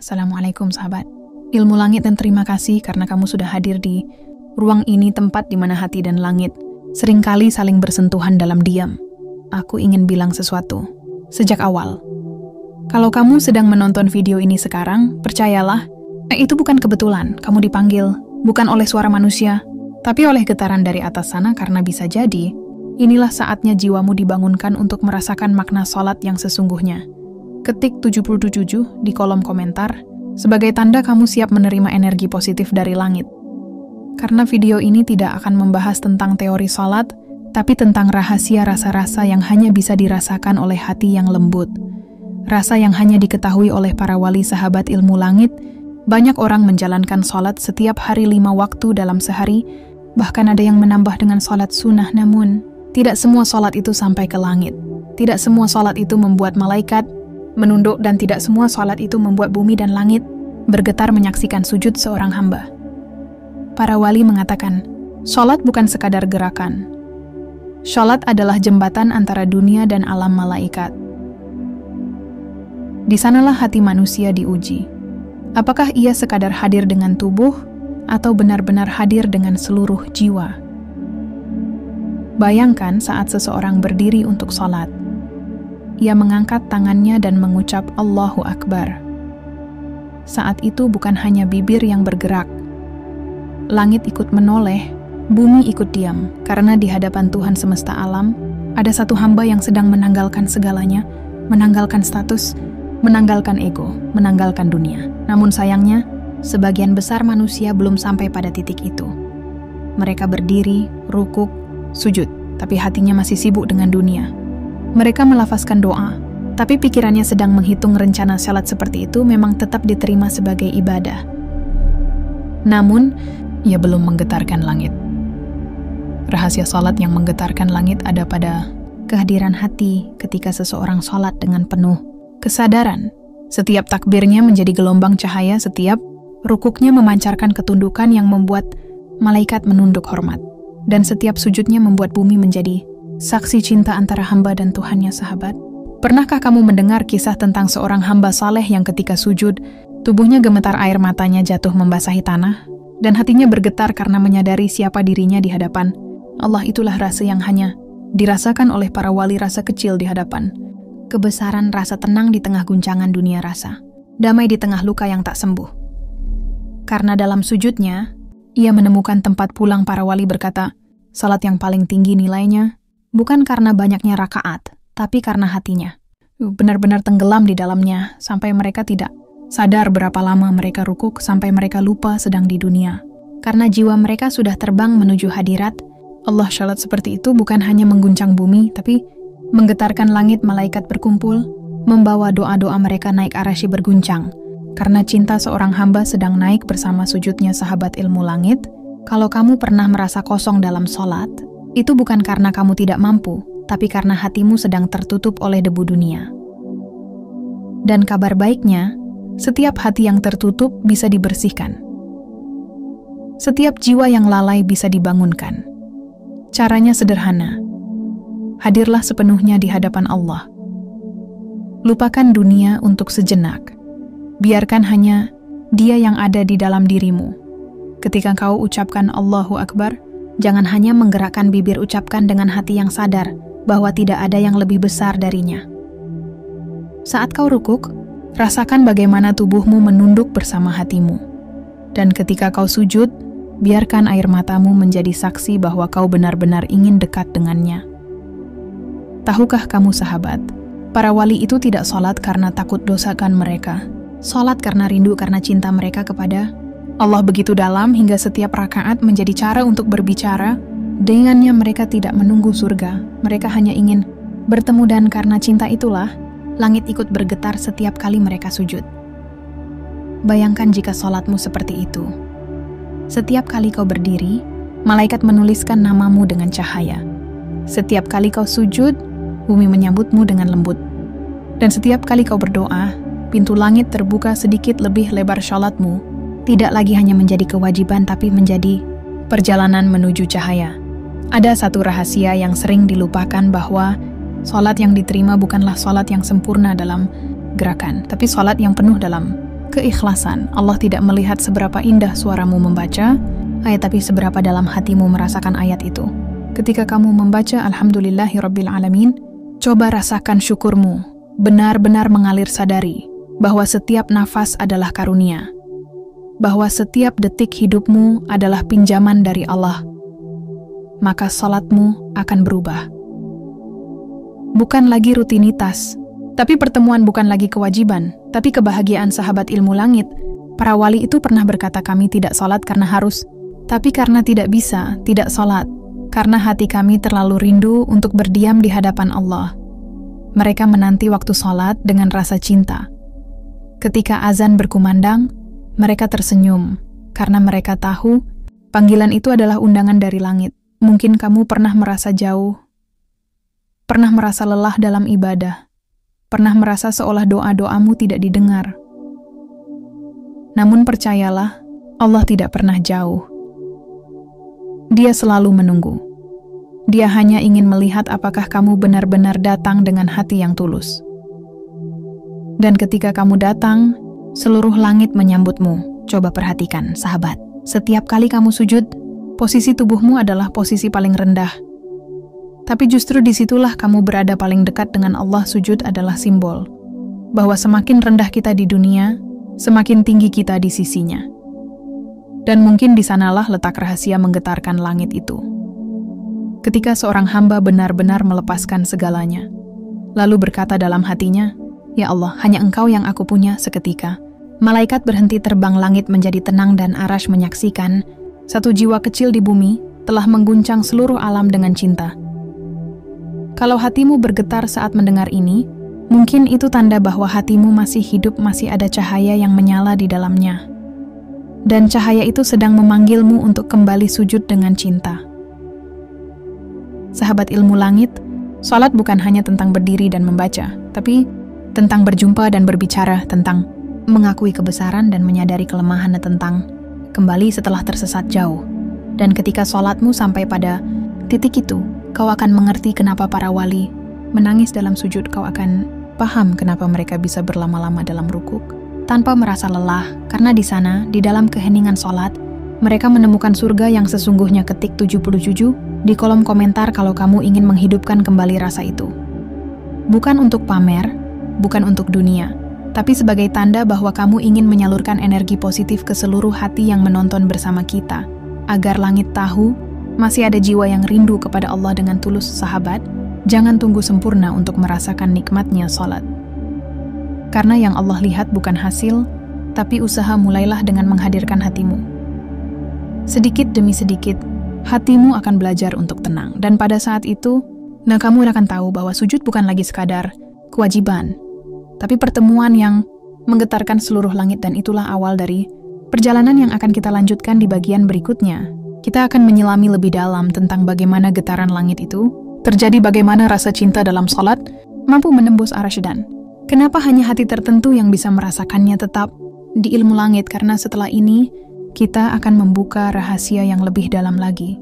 Assalamualaikum sahabat. Ilmu langit dan terima kasih karena kamu sudah hadir di ruang ini, tempat di mana hati dan langit seringkali saling bersentuhan dalam diam. Aku ingin bilang sesuatu. Sejak awal, kalau kamu sedang menonton video ini sekarang, percayalah, itu bukan kebetulan. Kamu dipanggil, bukan oleh suara manusia, tapi oleh getaran dari atas sana, karena bisa jadi, inilah saatnya jiwamu dibangunkan untuk merasakan makna sholat yang sesungguhnya. Ketik 77 di kolom komentar, sebagai tanda kamu siap menerima energi positif dari langit. Karena video ini tidak akan membahas tentang teori sholat, tapi tentang rahasia rasa-rasa yang hanya bisa dirasakan oleh hati yang lembut. Rasa yang hanya diketahui oleh para wali sahabat ilmu langit. Banyak orang menjalankan sholat setiap hari 5 waktu dalam sehari, bahkan ada yang menambah dengan sholat sunnah, namun tidak semua sholat itu sampai ke langit. Tidak semua sholat itu membuat malaikat menunduk, dan tidak semua sholat itu membuat bumi dan langit bergetar menyaksikan sujud seorang hamba. Para wali mengatakan, sholat bukan sekadar gerakan. Sholat adalah jembatan antara dunia dan alam malaikat. Di sanalah hati manusia diuji. Apakah ia sekadar hadir dengan tubuh, atau benar-benar hadir dengan seluruh jiwa? Bayangkan saat seseorang berdiri untuk sholat. Ia mengangkat tangannya dan mengucap Allahu Akbar. Saat itu bukan hanya bibir yang bergerak. Langit ikut menoleh, bumi ikut diam, karena di hadapan Tuhan semesta alam, ada satu hamba yang sedang menanggalkan segalanya, menanggalkan status, menanggalkan ego, menanggalkan dunia. Namun sayangnya, sebagian besar manusia belum sampai pada titik itu. Mereka berdiri, rukuk, sujud, tapi hatinya masih sibuk dengan dunia. Mereka melafazkan doa, tapi pikirannya sedang menghitung rencana salat. Seperti itu memang tetap diterima sebagai ibadah. Namun, ia belum menggetarkan langit. Rahasia salat yang menggetarkan langit ada pada kehadiran hati ketika seseorang salat dengan penuh kesadaran. Setiap takbirnya menjadi gelombang cahaya, setiap rukuknya memancarkan ketundukan yang membuat malaikat menunduk hormat, dan setiap sujudnya membuat bumi menjadi saksi cinta antara hamba dan Tuhannya. Sahabat, pernahkah kamu mendengar kisah tentang seorang hamba saleh yang ketika sujud, tubuhnya gemetar, air matanya jatuh membasahi tanah, dan hatinya bergetar karena menyadari siapa dirinya di hadapan Allah? Itulah rasa yang hanya dirasakan oleh para wali, rasa kecil di hadapan kebesaran, rasa tenang di tengah guncangan dunia, rasa damai di tengah luka yang tak sembuh. Karena dalam sujudnya, ia menemukan tempat pulang. Para wali berkata, salat yang paling tinggi nilainya bukan karena banyaknya rakaat, tapi karena hatinya benar-benar tenggelam di dalamnya, sampai mereka tidak sadar berapa lama mereka rukuk, sampai mereka lupa sedang di dunia. Karena jiwa mereka sudah terbang menuju hadirat Allah. Salat seperti itu bukan hanya mengguncang bumi, tapi menggetarkan langit. Malaikat berkumpul, membawa doa-doa mereka naik arasy berguncang. Karena cinta seorang hamba sedang naik bersama sujudnya. Sahabat ilmu langit, kalau kamu pernah merasa kosong dalam salat, itu bukan karena kamu tidak mampu, tapi karena hatimu sedang tertutup oleh debu dunia. Dan kabar baiknya, setiap hati yang tertutup bisa dibersihkan. Setiap jiwa yang lalai bisa dibangunkan. Caranya sederhana. Hadirlah sepenuhnya di hadapan Allah. Lupakan dunia untuk sejenak. Biarkan hanya Dia yang ada di dalam dirimu. Ketika kau ucapkan Allahu Akbar, jangan hanya menggerakkan bibir, ucapkan dengan hati yang sadar bahwa tidak ada yang lebih besar darinya. Saat kau rukuk, rasakan bagaimana tubuhmu menunduk bersama hatimu. Dan ketika kau sujud, biarkan air matamu menjadi saksi bahwa kau benar-benar ingin dekat dengannya. Tahukah kamu sahabat, para wali itu tidak sholat karena takut dosakan mereka. Sholat karena rindu, karena cinta mereka kepada Allah begitu dalam hingga setiap rakaat menjadi cara untuk berbicara. Dengannya mereka tidak menunggu surga, mereka hanya ingin bertemu, dan karena cinta itulah langit ikut bergetar setiap kali mereka sujud. Bayangkan jika sholatmu seperti itu. Setiap kali kau berdiri, malaikat menuliskan namamu dengan cahaya. Setiap kali kau sujud, bumi menyambutmu dengan lembut. Dan setiap kali kau berdoa, pintu langit terbuka sedikit lebih lebar. Sholatmu tidak lagi hanya menjadi kewajiban, tapi menjadi perjalanan menuju cahaya. Ada satu rahasia yang sering dilupakan, bahwa sholat yang diterima bukanlah sholat yang sempurna dalam gerakan, tapi sholat yang penuh dalam keikhlasan. Allah tidak melihat seberapa indah suaramu membaca ayat, tapi seberapa dalam hatimu merasakan ayat itu. Ketika kamu membaca Alhamdulillahirabbil alamin, coba rasakan syukurmu. Benar-benar mengalir sadari bahwa setiap nafas adalah karunia, bahwa setiap detik hidupmu adalah pinjaman dari Allah. Maka salatmu akan berubah. Bukan lagi rutinitas, tapi pertemuan bukan lagi kewajiban, tapi kebahagiaan. Sahabat ilmu langit, para wali itu pernah berkata, kami tidak salat karena harus, tapi karena tidak bisa tidak salat, karena hati kami terlalu rindu untuk berdiam di hadapan Allah. Mereka menanti waktu salat dengan rasa cinta. Ketika azan berkumandang, mereka tersenyum, karena mereka tahu panggilan itu adalah undangan dari langit. Mungkin kamu pernah merasa jauh, pernah merasa lelah dalam ibadah, pernah merasa seolah doa-doamu tidak didengar. Namun percayalah, Allah tidak pernah jauh. Dia selalu menunggu. Dia hanya ingin melihat apakah kamu benar-benar datang dengan hati yang tulus. Dan ketika kamu datang, seluruh langit menyambutmu. Coba perhatikan, sahabat. Setiap kali kamu sujud, posisi tubuhmu adalah posisi paling rendah. Tapi justru disitulah kamu berada paling dekat dengan Allah. Sujud adalah simbol bahwa semakin rendah kita di dunia, semakin tinggi kita di sisinya. Dan mungkin di sanalah letak rahasia menggetarkan langit itu. Ketika seorang hamba benar-benar melepaskan segalanya, lalu berkata dalam hatinya, "Ya Allah, hanya Engkau yang aku punya." Seketika, malaikat berhenti terbang, langit menjadi tenang, dan arasy menyaksikan satu jiwa kecil di bumi telah mengguncang seluruh alam dengan cinta. Kalau hatimu bergetar saat mendengar ini, mungkin itu tanda bahwa hatimu masih hidup, masih ada cahaya yang menyala di dalamnya. Dan cahaya itu sedang memanggilmu untuk kembali sujud dengan cinta. Sahabat ilmu langit, salat bukan hanya tentang berdiri dan membaca, tapi tentang berjumpa dan berbicara, tentang mengakui kebesaran dan menyadari kelemahan, tentang kembali setelah tersesat jauh. Dan ketika salatmu sampai pada titik itu, kau akan mengerti kenapa para wali menangis dalam sujud. Kau akan paham kenapa mereka bisa berlama-lama dalam rukuk tanpa merasa lelah, karena di sana, di dalam keheningan salat, mereka menemukan surga yang sesungguhnya. Ketik 77 di kolom komentar kalau kamu ingin menghidupkan kembali rasa itu. Bukan untuk pamer, bukan untuk dunia, tapi sebagai tanda bahwa kamu ingin menyalurkan energi positif ke seluruh hati yang menonton bersama kita, agar langit tahu masih ada jiwa yang rindu kepada Allah dengan tulus. Sahabat, jangan tunggu sempurna untuk merasakan nikmatnya salat. Karena yang Allah lihat bukan hasil, tapi usaha. Mulailah dengan menghadirkan hatimu. Sedikit demi sedikit, hatimu akan belajar untuk tenang. Dan pada saat itu, kamu akan tahu bahwa sujud bukan lagi sekadar kewajiban, tapi pertemuan yang menggetarkan seluruh langit. Dan itulah awal dari perjalanan yang akan kita lanjutkan di bagian berikutnya. Kita akan menyelami lebih dalam tentang bagaimana getaran langit itu terjadi, bagaimana rasa cinta dalam salat mampu menembus arasy, dan kenapa hanya hati tertentu yang bisa merasakannya. Tetap di ilmu langit, karena setelah ini kita akan membuka rahasia yang lebih dalam lagi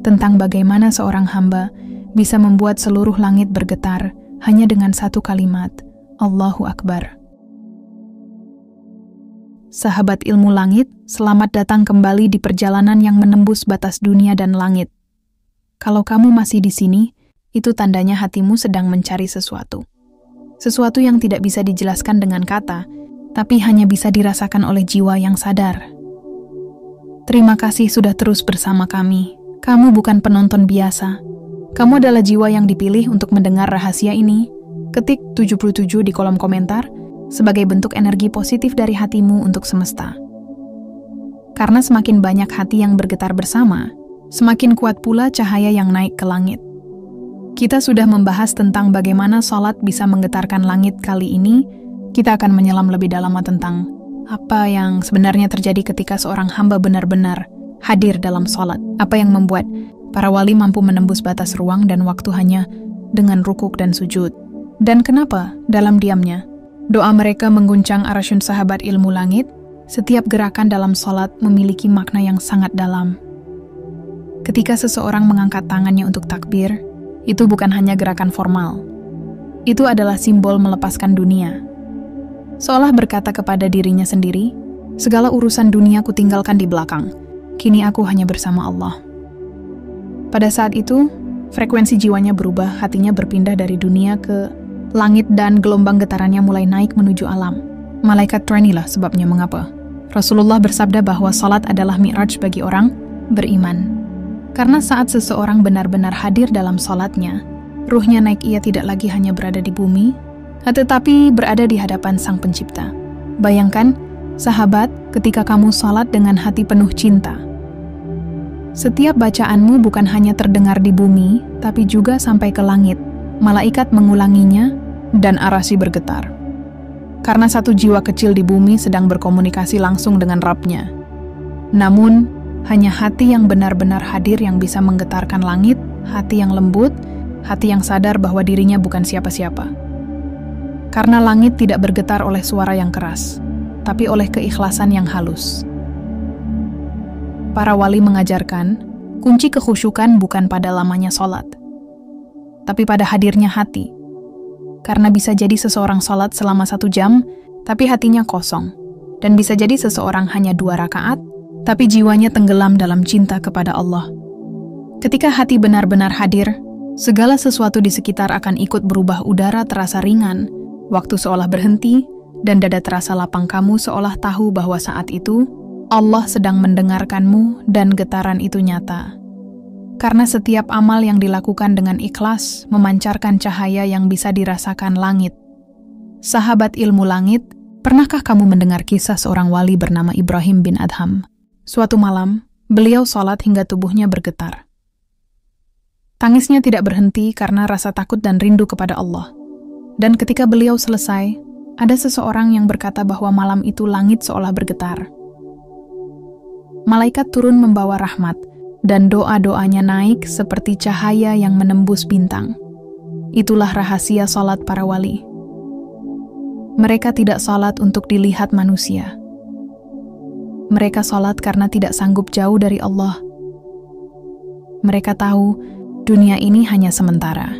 tentang bagaimana seorang hamba bisa membuat seluruh langit bergetar hanya dengan satu kalimat, Allahu Akbar. Sahabat ilmu langit, selamat datang kembali di perjalanan yang menembus batas dunia dan langit. Kalau kamu masih di sini, itu tandanya hatimu sedang mencari sesuatu. Sesuatu yang tidak bisa dijelaskan dengan kata, tapi hanya bisa dirasakan oleh jiwa yang sadar. Terima kasih sudah terus bersama kami. Kamu bukan penonton biasa. Kamu adalah jiwa yang dipilih untuk mendengar rahasia ini. Ketik 77 di kolom komentar sebagai bentuk energi positif dari hatimu untuk semesta. Karena semakin banyak hati yang bergetar bersama, semakin kuat pula cahaya yang naik ke langit. Kita sudah membahas tentang bagaimana salat bisa menggetarkan langit. Kali ini, kita akan menyelam lebih dalam tentang apa yang sebenarnya terjadi ketika seorang hamba benar-benar hadir dalam salat. Apa yang membuat para wali mampu menembus batas ruang dan waktu hanya dengan rukuk dan sujud. Dan kenapa dalam diamnya doa mereka mengguncang arasy. Sahabat ilmu langit, setiap gerakan dalam salat memiliki makna yang sangat dalam. Ketika seseorang mengangkat tangannya untuk takbir, itu bukan hanya gerakan formal. Itu adalah simbol melepaskan dunia. seolah berkata kepada dirinya sendiri, segala urusan dunia ku tinggalkan di belakang, kini aku hanya bersama Allah. Pada saat itu, frekuensi jiwanya berubah, hatinya berpindah dari dunia ke langit dan gelombang getarannya mulai naik menuju alam. Malaikat inilah sebabnya mengapa Rasulullah bersabda bahwa salat adalah mi'raj bagi orang beriman. Karena saat seseorang benar-benar hadir dalam salatnya, ruhnya naik, ia tidak lagi hanya berada di bumi, tetapi berada di hadapan Sang Pencipta. Bayangkan, sahabat, ketika kamu salat dengan hati penuh cinta. Setiap bacaanmu bukan hanya terdengar di bumi, tapi juga sampai ke langit. Malaikat mengulanginya, dan arasy bergetar. Karena satu jiwa kecil di bumi sedang berkomunikasi langsung dengan Rabb-nya. Namun, hanya hati yang benar-benar hadir yang bisa menggetarkan langit, hati yang lembut, hati yang sadar bahwa dirinya bukan siapa-siapa. Karena langit tidak bergetar oleh suara yang keras, tapi oleh keikhlasan yang halus. Para wali mengajarkan, kunci kekhusyukan bukan pada lamanya sholat, tapi pada hadirnya hati. Karena bisa jadi seseorang sholat selama 1 jam, tapi hatinya kosong. Dan bisa jadi seseorang hanya 2 rakaat, tapi jiwanya tenggelam dalam cinta kepada Allah. Ketika hati benar-benar hadir, segala sesuatu di sekitar akan ikut berubah, udara terasa ringan, waktu seolah berhenti, dan dada terasa lapang. Kamu seolah tahu bahwa saat itu, Allah sedang mendengarkanmu dan getaran itu nyata. Karena setiap amal yang dilakukan dengan ikhlas memancarkan cahaya yang bisa dirasakan langit. Sahabat ilmu langit, pernahkah kamu mendengar kisah seorang wali bernama Ibrahim bin Adham? Suatu malam, beliau sholat hingga tubuhnya bergetar. Tangisnya tidak berhenti karena rasa takut dan rindu kepada Allah. Dan ketika beliau selesai, ada seseorang yang berkata bahwa malam itu langit seolah bergetar. Malaikat turun membawa rahmat, dan doa-doanya naik seperti cahaya yang menembus bintang. Itulah rahasia salat para wali. Mereka tidak salat untuk dilihat manusia. Mereka salat karena tidak sanggup jauh dari Allah. Mereka tahu dunia ini hanya sementara.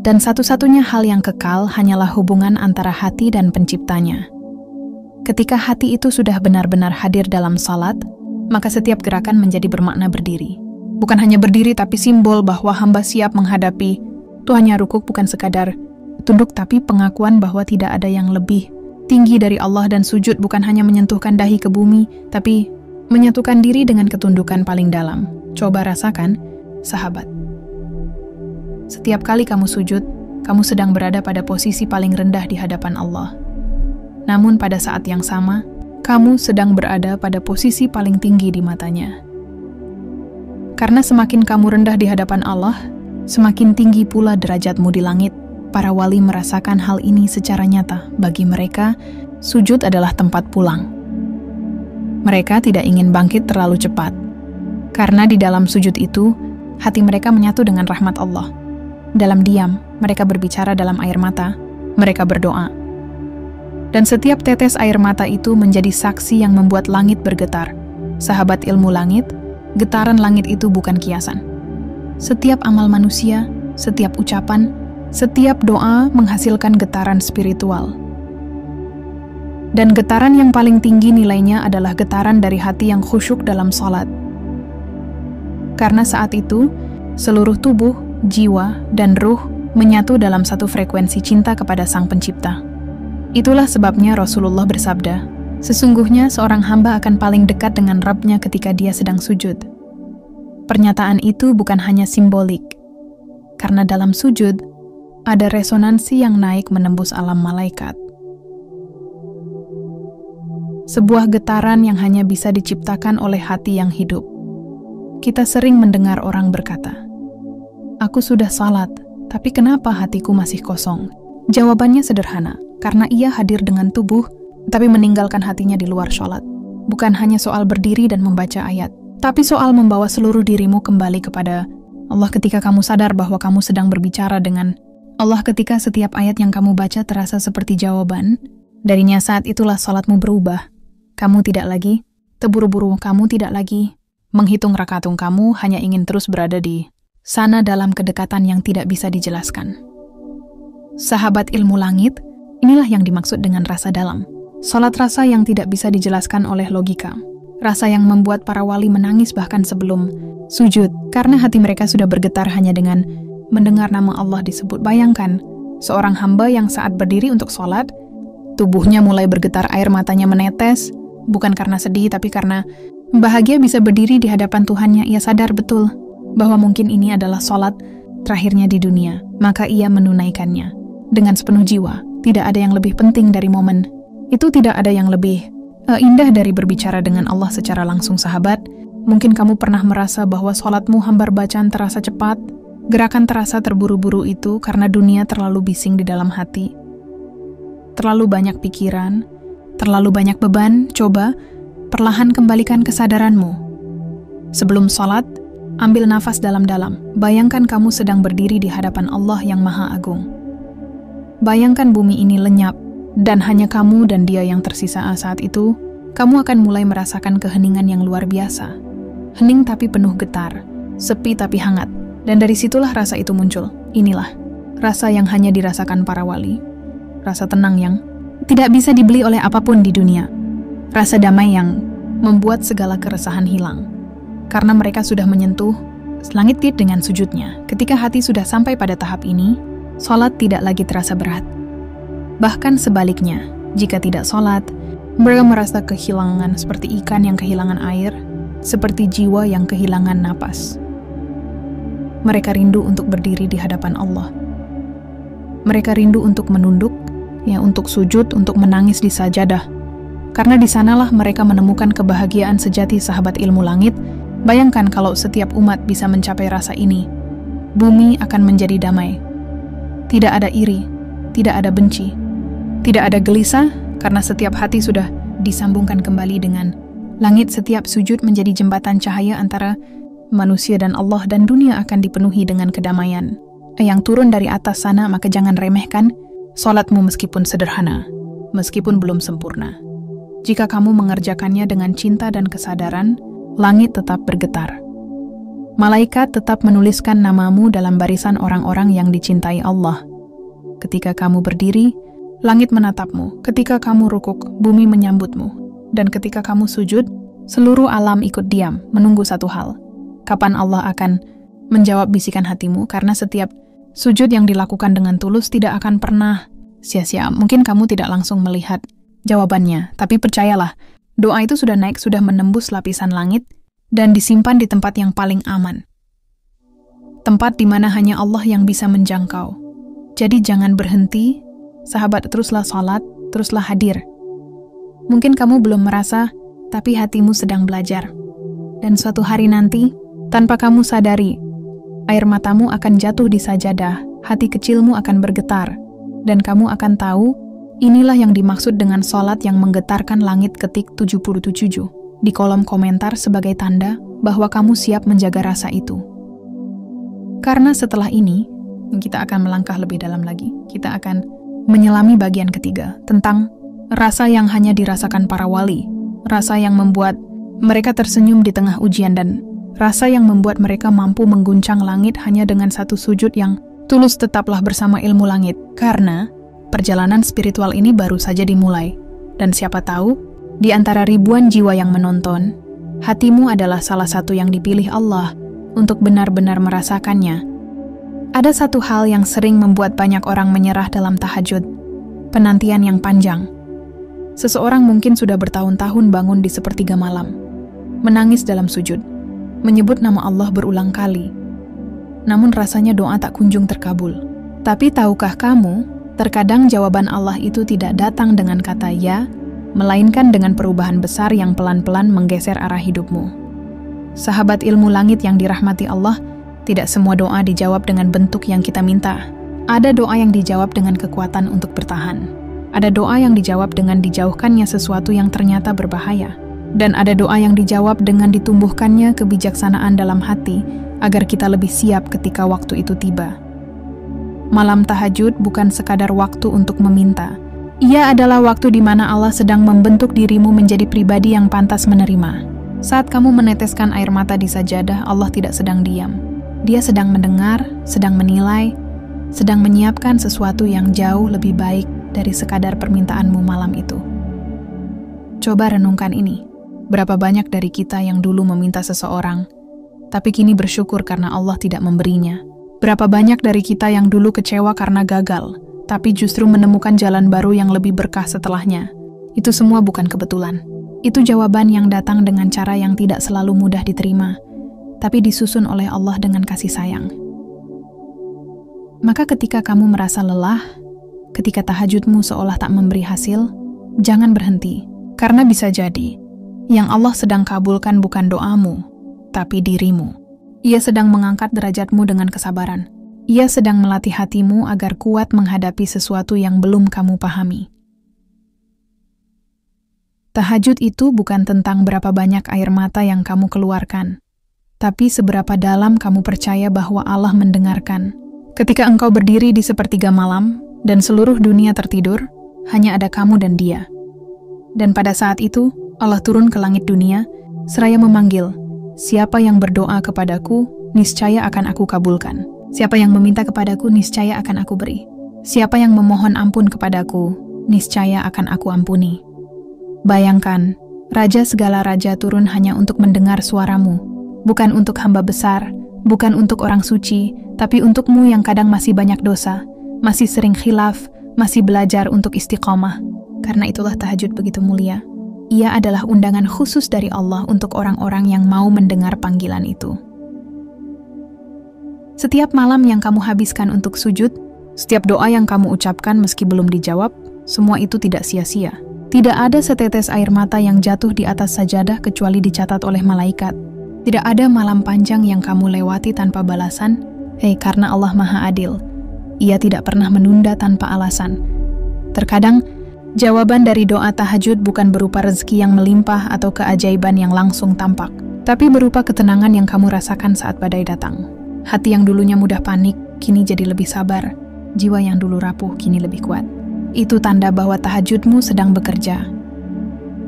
Dan satu-satunya hal yang kekal hanyalah hubungan antara hati dan penciptanya. Ketika hati itu sudah benar-benar hadir dalam salat, maka setiap gerakan menjadi bermakna berdiri. Bukan hanya berdiri tapi simbol bahwa hamba siap menghadapi. Itu hanya rukuk bukan sekadar tunduk tapi pengakuan bahwa tidak ada yang lebih tinggi dari Allah, dan sujud bukan hanya menyentuhkan dahi ke bumi tapi menyatukan diri dengan ketundukan paling dalam. Coba rasakan, sahabat. Setiap kali kamu sujud, kamu sedang berada pada posisi paling rendah di hadapan Allah. Namun pada saat yang sama, kamu sedang berada pada posisi paling tinggi di matanya. Karena semakin kamu rendah di hadapan Allah, semakin tinggi pula derajatmu di langit. Para wali merasakan hal ini secara nyata. Bagi mereka, sujud adalah tempat pulang. Mereka tidak ingin bangkit terlalu cepat. Karena di dalam sujud itu, hati mereka menyatu dengan rahmat Allah. Dalam diam, mereka berbicara dalam air mata, mereka berdoa. Dan setiap tetes air mata itu menjadi saksi yang membuat langit bergetar. Sahabat ilmu langit, getaran langit itu bukan kiasan. Setiap amal manusia, setiap ucapan, setiap doa menghasilkan getaran spiritual. Dan getaran yang paling tinggi nilainya adalah getaran dari hati yang khusyuk dalam salat. Karena saat itu, seluruh tubuh, jiwa, dan ruh menyatu dalam satu frekuensi cinta kepada Sang Pencipta. Itulah sebabnya Rasulullah bersabda, sesungguhnya seorang hamba akan paling dekat dengan Rabb-nya ketika dia sedang sujud. Pernyataan itu bukan hanya simbolik, karena dalam sujud ada resonansi yang naik menembus alam malaikat. Sebuah getaran yang hanya bisa diciptakan oleh hati yang hidup. Kita sering mendengar orang berkata, "Aku sudah salat, tapi kenapa hatiku masih kosong?" Jawabannya sederhana, karena ia hadir dengan tubuh, tapi meninggalkan hatinya di luar sholat. Bukan hanya soal berdiri dan membaca ayat, tapi soal membawa seluruh dirimu kembali kepada Allah ketika kamu sadar bahwa kamu sedang berbicara dengan Allah, ketika setiap ayat yang kamu baca terasa seperti jawaban. Darinya saat itulah sholatmu berubah. Kamu tidak lagi terburu-buru, kamu tidak lagi menghitung rakaat, kamu hanya ingin terus berada di sana dalam kedekatan yang tidak bisa dijelaskan. Sahabat ilmu langit, Inilah yang dimaksud dengan rasa dalam. Salat rasa yang tidak bisa dijelaskan oleh logika. Rasa yang membuat para wali menangis bahkan sebelum sujud, karena hati mereka sudah bergetar hanya dengan mendengar nama Allah disebut. Bayangkan, seorang hamba yang saat berdiri untuk salat, tubuhnya mulai bergetar, air matanya menetes, bukan karena sedih tapi karena bahagia bisa berdiri di hadapan Tuhannya. Ia sadar betul bahwa mungkin ini adalah salat terakhirnya di dunia, maka ia menunaikannya dengan sepenuh jiwa. Tidak ada yang lebih penting dari momen itu, tidak ada yang lebih indah dari berbicara dengan Allah secara langsung. Sahabat, mungkin kamu pernah merasa bahwa salatmu hambar bacaan terasa cepat, gerakan terasa terburu-buru. Itu karena dunia terlalu bising di dalam hati. Terlalu banyak pikiran, terlalu banyak beban. Coba perlahan kembalikan kesadaranmu. Sebelum salat, ambil nafas dalam-dalam. Bayangkan kamu sedang berdiri di hadapan Allah yang Maha Agung. Bayangkan bumi ini lenyap, dan hanya kamu dan Dia yang tersisa. Saat itu, kamu akan mulai merasakan keheningan yang luar biasa. Hening tapi penuh getar, sepi tapi hangat. Dan dari situlah rasa itu muncul. Inilah rasa yang hanya dirasakan para wali. Rasa tenang yang tidak bisa dibeli oleh apapun di dunia. Rasa damai yang membuat segala keresahan hilang. Karena mereka sudah menyentuh langit dengan sujudnya. Ketika hati sudah sampai pada tahap ini, salat tidak lagi terasa berat. Bahkan sebaliknya, jika tidak salat, mereka merasa kehilangan seperti ikan yang kehilangan air, seperti jiwa yang kehilangan napas. Mereka rindu untuk berdiri di hadapan Allah. Mereka rindu untuk menunduk, untuk sujud, untuk menangis di sajadah. Karena di sanalah mereka menemukan kebahagiaan sejati. Sahabat ilmu langit, bayangkan kalau setiap umat bisa mencapai rasa ini. Bumi akan menjadi damai. Tidak ada iri, tidak ada benci, tidak ada gelisah, karena setiap hati sudah disambungkan kembali dengan langit. Setiap sujud menjadi jembatan cahaya antara manusia dan Allah, dan dunia akan dipenuhi dengan kedamaian yang turun dari atas sana. Maka jangan remehkan salatmu meskipun sederhana, meskipun belum sempurna. Jika kamu mengerjakannya dengan cinta dan kesadaran, langit tetap bergetar. Malaikat tetap menuliskan namamu dalam barisan orang-orang yang dicintai Allah. Ketika kamu berdiri, langit menatapmu. Ketika kamu rukuk, bumi menyambutmu. Dan ketika kamu sujud, seluruh alam ikut diam, menunggu satu hal. Kapan Allah akan menjawab bisikan hatimu? Karena setiap sujud yang dilakukan dengan tulus tidak akan pernah sia-sia. Mungkin kamu tidak langsung melihat jawabannya, tapi percayalah, doa itu sudah naik, sudah menembus lapisan langit, dan disimpan di tempat yang paling aman. Tempat di mana hanya Allah yang bisa menjangkau. Jadi jangan berhenti, sahabat, teruslah salat, teruslah hadir. Mungkin kamu belum merasa, tapi hatimu sedang belajar. Dan suatu hari nanti, tanpa kamu sadari, air matamu akan jatuh di sajadah, hati kecilmu akan bergetar, dan kamu akan tahu, inilah yang dimaksud dengan salat yang menggetarkan langit. Ketik 77 di kolom komentar sebagai tanda bahwa kamu siap menjaga rasa itu. Karena setelah ini, kita akan melangkah lebih dalam lagi. Kita akan menyelami bagian ketiga tentang rasa yang hanya dirasakan para wali, rasa yang membuat mereka tersenyum di tengah ujian, dan rasa yang membuat mereka mampu mengguncang langit hanya dengan satu sujud yang tulus. Tetaplah bersama ilmu langit, karena perjalanan spiritual ini baru saja dimulai. Dan siapa tahu, di antara ribuan jiwa yang menonton, hatimu adalah salah satu yang dipilih Allah untuk benar-benar merasakannya. Ada satu hal yang sering membuat banyak orang menyerah dalam tahajud, penantian yang panjang. Seseorang mungkin sudah bertahun-tahun bangun di sepertiga malam, menangis dalam sujud, menyebut nama Allah berulang kali. Namun rasanya doa tak kunjung terkabul. Tapi tahukah kamu, terkadang jawaban Allah itu tidak datang dengan kata ya, melainkan dengan perubahan besar yang pelan-pelan menggeser arah hidupmu. Sahabat ilmu langit yang dirahmati Allah, tidak semua doa dijawab dengan bentuk yang kita minta. Ada doa yang dijawab dengan kekuatan untuk bertahan. Ada doa yang dijawab dengan dijauhkannya sesuatu yang ternyata berbahaya. Dan ada doa yang dijawab dengan ditumbuhkannya kebijaksanaan dalam hati, agar kita lebih siap ketika waktu itu tiba. Malam tahajud bukan sekadar waktu untuk meminta. Ia adalah waktu di mana Allah sedang membentuk dirimu menjadi pribadi yang pantas menerima. Saat kamu meneteskan air mata di sajadah, Allah tidak sedang diam. Dia sedang mendengar, sedang menilai, sedang menyiapkan sesuatu yang jauh lebih baik dari sekadar permintaanmu malam itu. Coba renungkan ini. Berapa banyak dari kita yang dulu meminta seseorang, tapi kini bersyukur karena Allah tidak memberinya. Berapa banyak dari kita yang dulu kecewa karena gagal, tapi justru menemukan jalan baru yang lebih berkah setelahnya. Itu semua bukan kebetulan. Itu jawaban yang datang dengan cara yang tidak selalu mudah diterima, tapi disusun oleh Allah dengan kasih sayang. Maka ketika kamu merasa lelah, ketika tahajudmu seolah tak memberi hasil, jangan berhenti. Karena bisa jadi, yang Allah sedang kabulkan bukan doamu, tapi dirimu. Ia sedang mengangkat derajatmu dengan kesabaran. Ia sedang melatih hatimu agar kuat menghadapi sesuatu yang belum kamu pahami. Tahajud itu bukan tentang berapa banyak air mata yang kamu keluarkan, tapi seberapa dalam kamu percaya bahwa Allah mendengarkan. Ketika engkau berdiri di sepertiga malam, dan seluruh dunia tertidur, hanya ada kamu dan Dia. Dan pada saat itu, Allah turun ke langit dunia, seraya memanggil, "Siapa yang berdoa kepadaku, niscaya akan aku kabulkan. Siapa yang meminta kepadaku, niscaya akan aku beri. Siapa yang memohon ampun kepadaku, niscaya akan aku ampuni." Bayangkan, Raja segala raja turun hanya untuk mendengar suaramu, bukan untuk hamba besar, bukan untuk orang suci, tapi untukmu yang kadang masih banyak dosa, masih sering khilaf, masih belajar untuk istiqomah. Karena itulah tahajud begitu mulia. Ia adalah undangan khusus dari Allah untuk orang-orang yang mau mendengar panggilan itu. Setiap malam yang kamu habiskan untuk sujud, setiap doa yang kamu ucapkan meski belum dijawab, semua itu tidak sia-sia. Tidak ada setetes air mata yang jatuh di atas sajadah kecuali dicatat oleh malaikat. Tidak ada malam panjang yang kamu lewati tanpa balasan. Karena Allah Maha Adil, Ia tidak pernah menunda tanpa alasan. Terkadang, jawaban dari doa tahajud bukan berupa rezeki yang melimpah atau keajaiban yang langsung tampak, tapi berupa ketenangan yang kamu rasakan saat badai datang. Hati yang dulunya mudah panik, kini jadi lebih sabar. Jiwa yang dulu rapuh, kini lebih kuat. Itu tanda bahwa tahajudmu sedang bekerja.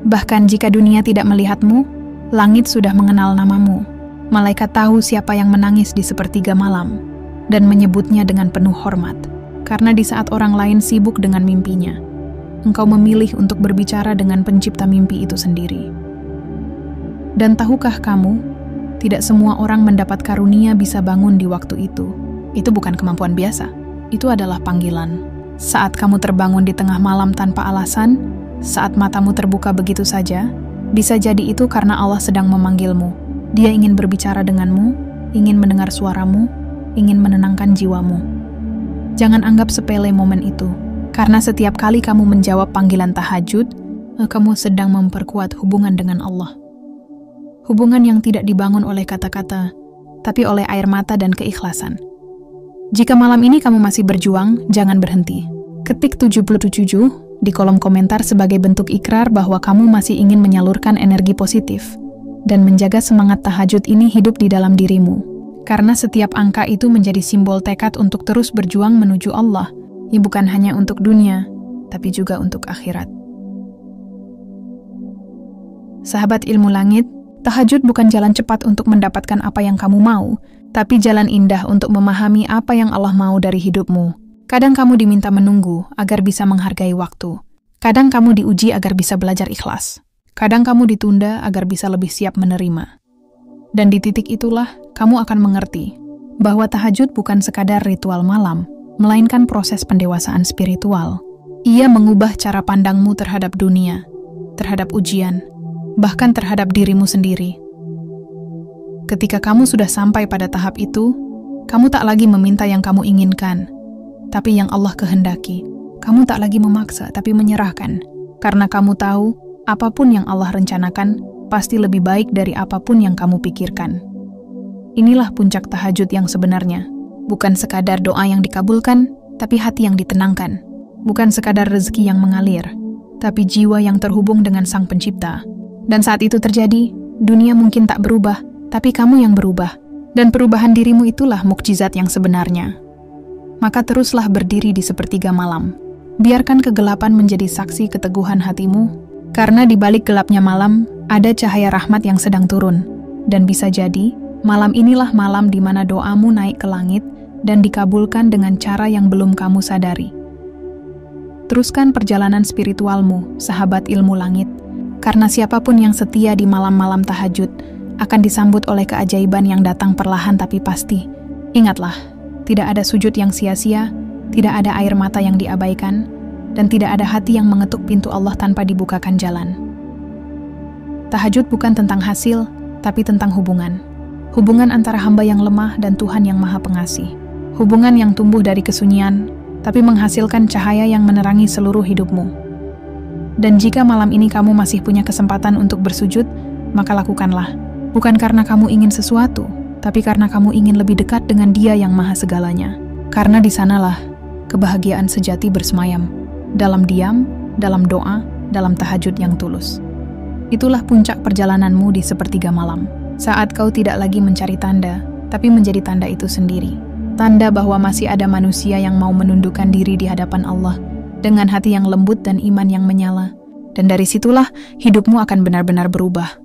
Bahkan jika dunia tidak melihatmu, langit sudah mengenal namamu. Malaikat tahu siapa yang menangis di sepertiga malam, dan menyebutnya dengan penuh hormat. Karena di saat orang lain sibuk dengan mimpinya, engkau memilih untuk berbicara dengan pencipta mimpi itu sendiri. Dan tahukah kamu, tidak semua orang mendapat karunia bisa bangun di waktu itu. Itu bukan kemampuan biasa, itu adalah panggilan. Saat kamu terbangun di tengah malam tanpa alasan, saat matamu terbuka begitu saja, bisa jadi itu karena Allah sedang memanggilmu. Dia ingin berbicara denganmu, ingin mendengar suaramu, ingin menenangkan jiwamu. Jangan anggap sepele momen itu, karena setiap kali kamu menjawab panggilan tahajud, kamu sedang memperkuat hubungan dengan Allah. Hubungan yang tidak dibangun oleh kata-kata, tapi oleh air mata dan keikhlasan. Jika malam ini kamu masih berjuang, jangan berhenti. Ketik 77 di kolom komentar sebagai bentuk ikrar bahwa kamu masih ingin menyalurkan energi positif dan menjaga semangat tahajud ini hidup di dalam dirimu. Karena setiap angka itu menjadi simbol tekad untuk terus berjuang menuju Allah, yang bukan hanya untuk dunia, tapi juga untuk akhirat. Sahabat ilmu langit, tahajud bukan jalan cepat untuk mendapatkan apa yang kamu mau, tapi jalan indah untuk memahami apa yang Allah mau dari hidupmu. Kadang kamu diminta menunggu agar bisa menghargai waktu. Kadang kamu diuji agar bisa belajar ikhlas. Kadang kamu ditunda agar bisa lebih siap menerima. Dan di titik itulah, kamu akan mengerti bahwa tahajud bukan sekadar ritual malam, melainkan proses pendewasaan spiritual. Ia mengubah cara pandangmu terhadap dunia, terhadap ujian, bahkan terhadap dirimu sendiri. Ketika kamu sudah sampai pada tahap itu, kamu tak lagi meminta yang kamu inginkan, tapi yang Allah kehendaki. Kamu tak lagi memaksa, tapi menyerahkan. Karena kamu tahu, apapun yang Allah rencanakan, pasti lebih baik dari apapun yang kamu pikirkan. Inilah puncak tahajud yang sebenarnya. Bukan sekadar doa yang dikabulkan, tapi hati yang ditenangkan. Bukan sekadar rezeki yang mengalir, tapi jiwa yang terhubung dengan Sang Pencipta. Dan saat itu terjadi, dunia mungkin tak berubah, tapi kamu yang berubah. Dan perubahan dirimu itulah mukjizat yang sebenarnya. Maka teruslah berdiri di sepertiga malam. Biarkan kegelapan menjadi saksi keteguhan hatimu, karena di balik gelapnya malam, ada cahaya rahmat yang sedang turun. Dan bisa jadi, malam inilah malam di mana doamu naik ke langit dan dikabulkan dengan cara yang belum kamu sadari. Teruskan perjalanan spiritualmu, sahabat ilmu langit. Karena siapapun yang setia di malam-malam tahajud akan disambut oleh keajaiban yang datang perlahan tapi pasti. Ingatlah, tidak ada sujud yang sia-sia, tidak ada air mata yang diabaikan, dan tidak ada hati yang mengetuk pintu Allah tanpa dibukakan jalan. Tahajud bukan tentang hasil, tapi tentang hubungan. Hubungan antara hamba yang lemah dan Tuhan yang Maha Pengasih. Hubungan yang tumbuh dari kesunyian, tapi menghasilkan cahaya yang menerangi seluruh hidupmu. Dan jika malam ini kamu masih punya kesempatan untuk bersujud, maka lakukanlah. Bukan karena kamu ingin sesuatu, tapi karena kamu ingin lebih dekat dengan Dia yang Maha Segalanya. Karena di sanalah kebahagiaan sejati bersemayam. Dalam diam, dalam doa, dalam tahajud yang tulus. Itulah puncak perjalananmu di sepertiga malam. Saat kau tidak lagi mencari tanda, tapi menjadi tanda itu sendiri. Tanda bahwa masih ada manusia yang mau menundukkan diri di hadapan Allah, dengan hati yang lembut dan iman yang menyala. Dan dari situlah hidupmu akan benar-benar berubah.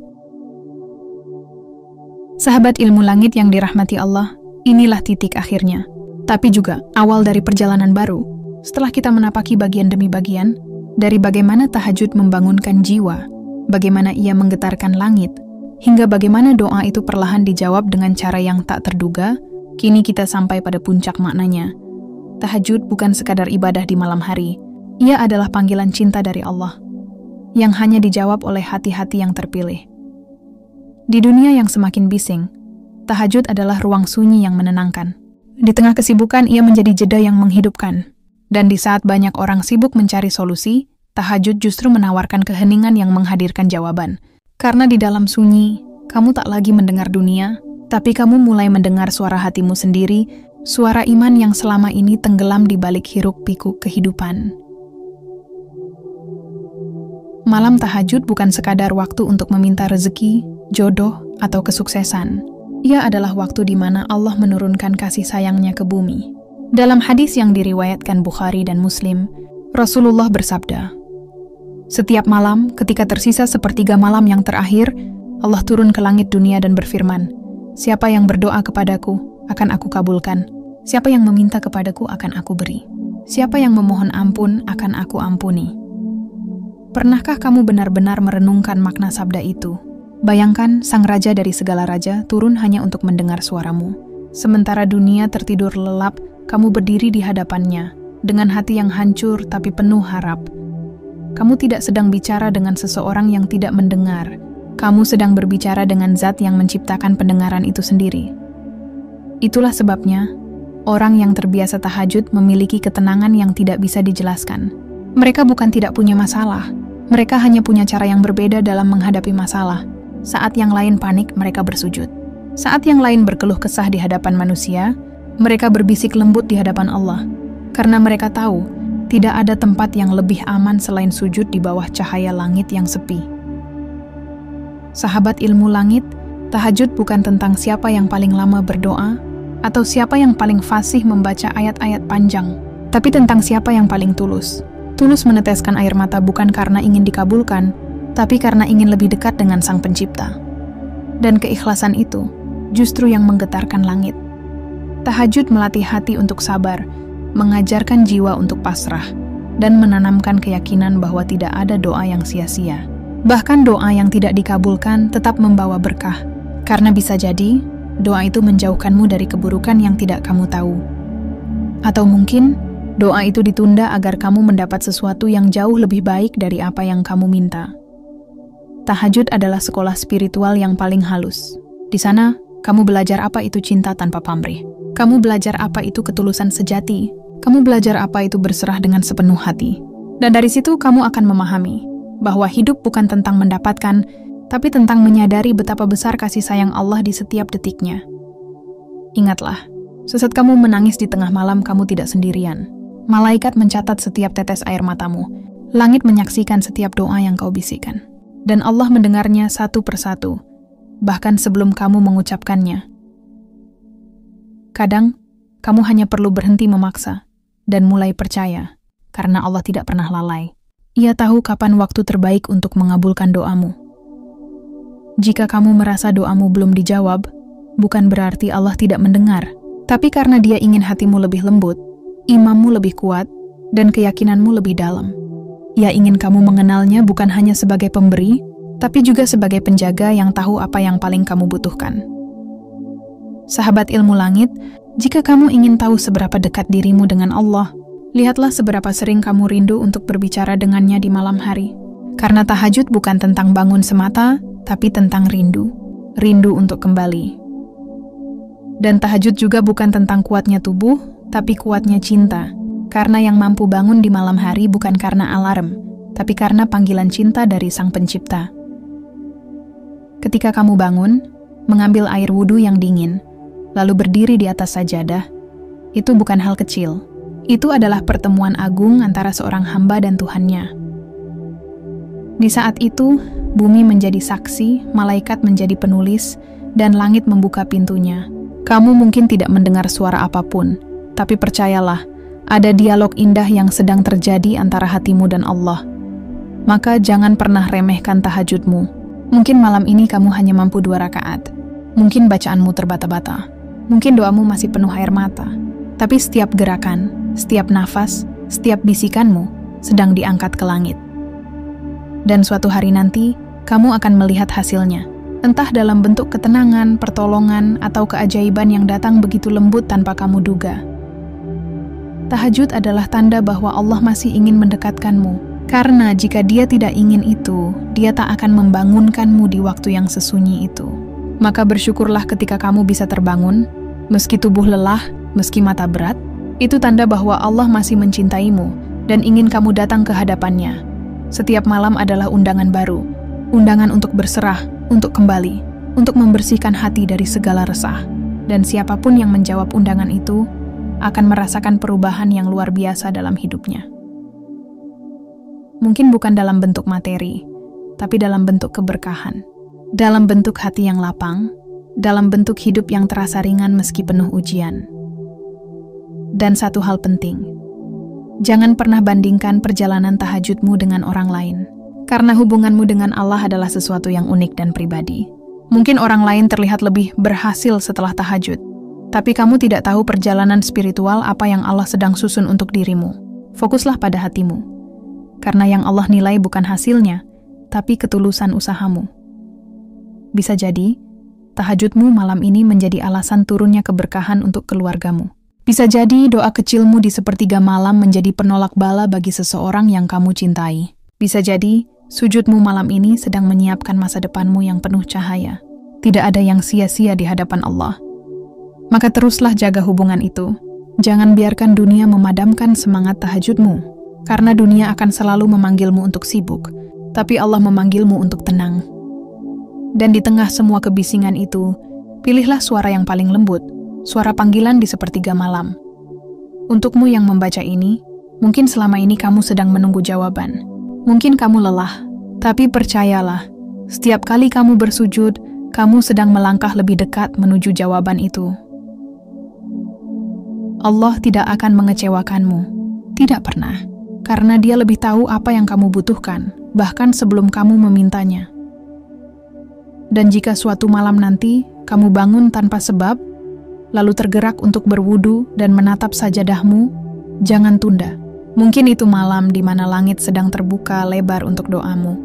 Sahabat ilmu langit yang dirahmati Allah, inilah titik akhirnya. Tapi juga awal dari perjalanan baru. Setelah kita menapaki bagian demi bagian, dari bagaimana tahajud membangunkan jiwa, bagaimana ia menggetarkan langit, hingga bagaimana doa itu perlahan dijawab dengan cara yang tak terduga, kini kita sampai pada puncak maknanya. Tahajud bukan sekadar ibadah di malam hari. Ia adalah panggilan cinta dari Allah, yang hanya dijawab oleh hati-hati yang terpilih. Di dunia yang semakin bising, tahajud adalah ruang sunyi yang menenangkan. Di tengah kesibukan, ia menjadi jeda yang menghidupkan. Dan di saat banyak orang sibuk mencari solusi, tahajud justru menawarkan keheningan yang menghadirkan jawaban. Karena di dalam sunyi, kamu tak lagi mendengar dunia, tapi kamu mulai mendengar suara hatimu sendiri, suara iman yang selama ini tenggelam di balik hiruk-pikuk kehidupan. Malam tahajud bukan sekadar waktu untuk meminta rezeki, jodoh, atau kesuksesan. Ia adalah waktu di mana Allah menurunkan kasih sayangnya ke bumi. Dalam hadis yang diriwayatkan Bukhari dan Muslim, Rasulullah bersabda, "Setiap malam, ketika tersisa sepertiga malam yang terakhir, Allah turun ke langit dunia dan berfirman, 'Siapa yang berdoa kepadaku, akan aku kabulkan. Siapa yang meminta kepadaku, akan aku beri. Siapa yang memohon ampun, akan aku ampuni.'" Pernahkah kamu benar-benar merenungkan makna sabda itu? Bayangkan sang raja dari segala raja turun hanya untuk mendengar suaramu. Sementara dunia tertidur lelap, kamu berdiri di hadapannya, dengan hati yang hancur tapi penuh harap. Kamu tidak sedang bicara dengan seseorang yang tidak mendengar. Kamu sedang berbicara dengan zat yang menciptakan pendengaran itu sendiri. Itulah sebabnya, orang yang terbiasa tahajud memiliki ketenangan yang tidak bisa dijelaskan. Mereka bukan tidak punya masalah. Mereka hanya punya cara yang berbeda dalam menghadapi masalah. Saat yang lain panik, mereka bersujud. Saat yang lain berkeluh kesah di hadapan manusia, mereka berbisik lembut di hadapan Allah. Karena mereka tahu, tidak ada tempat yang lebih aman selain sujud di bawah cahaya langit yang sepi. Sahabat ilmu langit, tahajud bukan tentang siapa yang paling lama berdoa, atau siapa yang paling fasih membaca ayat-ayat panjang, tapi tentang siapa yang paling tulus. Tulus meneteskan air mata bukan karena ingin dikabulkan, tapi karena ingin lebih dekat dengan Sang Pencipta. Dan keikhlasan itu justru yang menggetarkan langit. Tahajud melatih hati untuk sabar, mengajarkan jiwa untuk pasrah, dan menanamkan keyakinan bahwa tidak ada doa yang sia-sia. Bahkan doa yang tidak dikabulkan tetap membawa berkah, karena bisa jadi doa itu menjauhkanmu dari keburukan yang tidak kamu tahu. Atau mungkin doa itu ditunda agar kamu mendapat sesuatu yang jauh lebih baik dari apa yang kamu minta. Tahajud adalah sekolah spiritual yang paling halus. Di sana, kamu belajar apa itu cinta tanpa pamrih. Kamu belajar apa itu ketulusan sejati. Kamu belajar apa itu berserah dengan sepenuh hati. Dan dari situ kamu akan memahami bahwa hidup bukan tentang mendapatkan, tapi tentang menyadari betapa besar kasih sayang Allah di setiap detiknya. Ingatlah, sesaat kamu menangis di tengah malam, kamu tidak sendirian. Malaikat mencatat setiap tetes air matamu. Langit menyaksikan setiap doa yang kau bisikkan. Dan Allah mendengarnya satu persatu, bahkan sebelum kamu mengucapkannya. Kadang, kamu hanya perlu berhenti memaksa dan mulai percaya, karena Allah tidak pernah lalai. Ia tahu kapan waktu terbaik untuk mengabulkan doamu. Jika kamu merasa doamu belum dijawab, bukan berarti Allah tidak mendengar, tapi karena Dia ingin hatimu lebih lembut, imanmu lebih kuat, dan keyakinanmu lebih dalam. Ia ingin kamu mengenalnya bukan hanya sebagai pemberi, tapi juga sebagai penjaga yang tahu apa yang paling kamu butuhkan. Sahabat ilmu langit, jika kamu ingin tahu seberapa dekat dirimu dengan Allah, lihatlah seberapa sering kamu rindu untuk berbicara dengannya di malam hari. Karena tahajud bukan tentang bangun semata, tapi tentang rindu. Rindu untuk kembali. Dan tahajud juga bukan tentang kuatnya tubuh, tapi kuatnya cinta. Karena yang mampu bangun di malam hari bukan karena alarm, tapi karena panggilan cinta dari Sang Pencipta. Ketika kamu bangun, mengambil air wudhu yang dingin, lalu berdiri di atas sajadah, itu bukan hal kecil. Itu adalah pertemuan agung antara seorang hamba dan Tuhannya. Di saat itu, bumi menjadi saksi, malaikat menjadi penulis, dan langit membuka pintunya. Kamu mungkin tidak mendengar suara apapun, tapi percayalah, ada dialog indah yang sedang terjadi antara hatimu dan Allah. Maka jangan pernah remehkan tahajudmu. Mungkin malam ini kamu hanya mampu 2 rakaat. Mungkin bacaanmu terbata-bata. Mungkin doamu masih penuh air mata. Tapi setiap gerakan, setiap nafas, setiap bisikanmu sedang diangkat ke langit. Dan suatu hari nanti, kamu akan melihat hasilnya. Entah dalam bentuk ketenangan, pertolongan, atau keajaiban yang datang begitu lembut tanpa kamu duga. Tahajud adalah tanda bahwa Allah masih ingin mendekatkanmu. Karena jika Dia tidak ingin itu, Dia tak akan membangunkanmu di waktu yang sesunyi itu. Maka bersyukurlah ketika kamu bisa terbangun, meski tubuh lelah, meski mata berat, itu tanda bahwa Allah masih mencintaimu dan ingin kamu datang ke hadapannya. Setiap malam adalah undangan baru, undangan untuk berserah, untuk kembali, untuk membersihkan hati dari segala resah. Dan siapapun yang menjawab undangan itu, akan merasakan perubahan yang luar biasa dalam hidupnya. Mungkin bukan dalam bentuk materi, tapi dalam bentuk keberkahan. Dalam bentuk hati yang lapang, dalam bentuk hidup yang terasa ringan meski penuh ujian. Dan satu hal penting, jangan pernah bandingkan perjalanan tahajudmu dengan orang lain, karena hubunganmu dengan Allah adalah sesuatu yang unik dan pribadi. Mungkin orang lain terlihat lebih berhasil setelah tahajud, tapi kamu tidak tahu perjalanan spiritual apa yang Allah sedang susun untuk dirimu. Fokuslah pada hatimu, karena yang Allah nilai bukan hasilnya, tapi ketulusan usahamu. Bisa jadi, tahajudmu malam ini menjadi alasan turunnya keberkahan untuk keluargamu. Bisa jadi doa kecilmu di sepertiga malam menjadi penolak bala bagi seseorang yang kamu cintai. Bisa jadi, sujudmu malam ini sedang menyiapkan masa depanmu yang penuh cahaya. Tidak ada yang sia-sia di hadapan Allah. Maka teruslah jaga hubungan itu. Jangan biarkan dunia memadamkan semangat tahajudmu, karena dunia akan selalu memanggilmu untuk sibuk, tapi Allah memanggilmu untuk tenang. Dan di tengah semua kebisingan itu, pilihlah suara yang paling lembut, suara panggilan di sepertiga malam. Untukmu yang membaca ini, mungkin selama ini kamu sedang menunggu jawaban. Mungkin kamu lelah, tapi percayalah, setiap kali kamu bersujud, kamu sedang melangkah lebih dekat menuju jawaban itu. Allah tidak akan mengecewakanmu, tidak pernah, karena Dia lebih tahu apa yang kamu butuhkan, bahkan sebelum kamu memintanya. Dan jika suatu malam nanti kamu bangun tanpa sebab, lalu tergerak untuk berwudu dan menatap sajadahmu, jangan tunda. Mungkin itu malam di mana langit sedang terbuka lebar untuk doamu.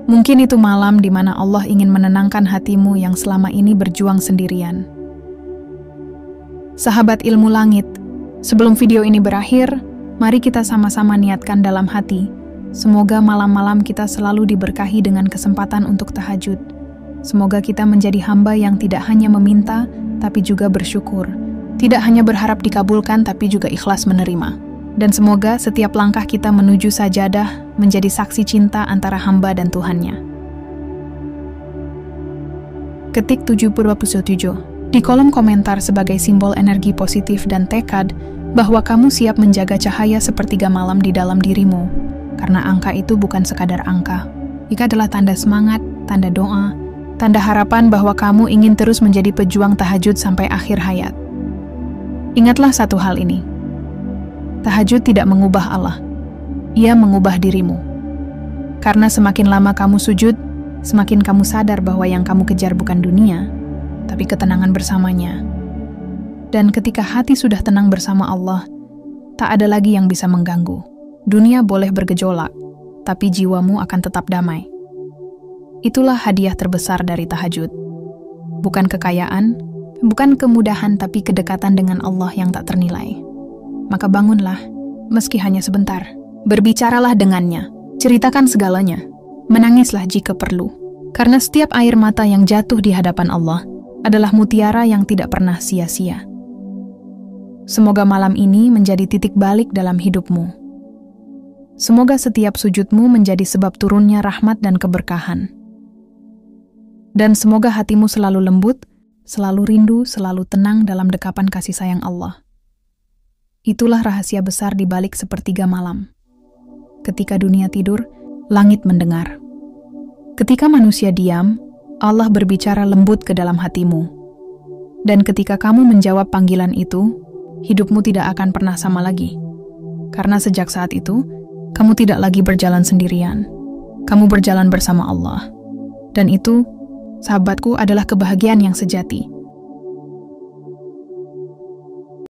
Mungkin itu malam di mana Allah ingin menenangkan hatimu yang selama ini berjuang sendirian. Sahabat ilmu langit, sebelum video ini berakhir, mari kita sama-sama niatkan dalam hati. Semoga malam-malam kita selalu diberkahi dengan kesempatan untuk tahajud. Semoga kita menjadi hamba yang tidak hanya meminta, tapi juga bersyukur. Tidak hanya berharap dikabulkan, tapi juga ikhlas menerima. Dan semoga setiap langkah kita menuju sajadah menjadi saksi cinta antara hamba dan Tuhannya. Ketik 727 di kolom komentar sebagai simbol energi positif dan tekad bahwa kamu siap menjaga cahaya sepertiga malam di dalam dirimu. Karena angka itu bukan sekadar angka. Itu adalah tanda semangat, tanda doa, tanda harapan bahwa kamu ingin terus menjadi pejuang tahajud sampai akhir hayat. Ingatlah satu hal ini. Tahajud tidak mengubah Allah. Ia mengubah dirimu. Karena semakin lama kamu sujud, semakin kamu sadar bahwa yang kamu kejar bukan dunia, tapi ketenangan bersamanya. Dan ketika hati sudah tenang bersama Allah, Tak ada lagi yang bisa mengganggu. Dunia boleh bergejolak, tapi jiwamu akan tetap damai. Itulah hadiah terbesar dari tahajud. Bukan kekayaan, bukan kemudahan, tapi kedekatan dengan Allah yang tak ternilai. Maka bangunlah, meski hanya sebentar. Berbicaralah dengannya, ceritakan segalanya. Menangislah jika perlu. Karena setiap air mata yang jatuh di hadapan Allah adalah mutiara yang tidak pernah sia-sia. Semoga malam ini menjadi titik balik dalam hidupmu. Semoga setiap sujudmu menjadi sebab turunnya rahmat dan keberkahan. Dan semoga hatimu selalu lembut, selalu rindu, selalu tenang dalam dekapan kasih sayang Allah. Itulah rahasia besar di balik sepertiga malam. Ketika dunia tidur, langit mendengar. Ketika manusia diam, Allah berbicara lembut ke dalam hatimu. Dan ketika kamu menjawab panggilan itu, hidupmu tidak akan pernah sama lagi. Karena sejak saat itu, kamu tidak lagi berjalan sendirian. Kamu berjalan bersama Allah. Dan itu, sahabatku, adalah kebahagiaan yang sejati.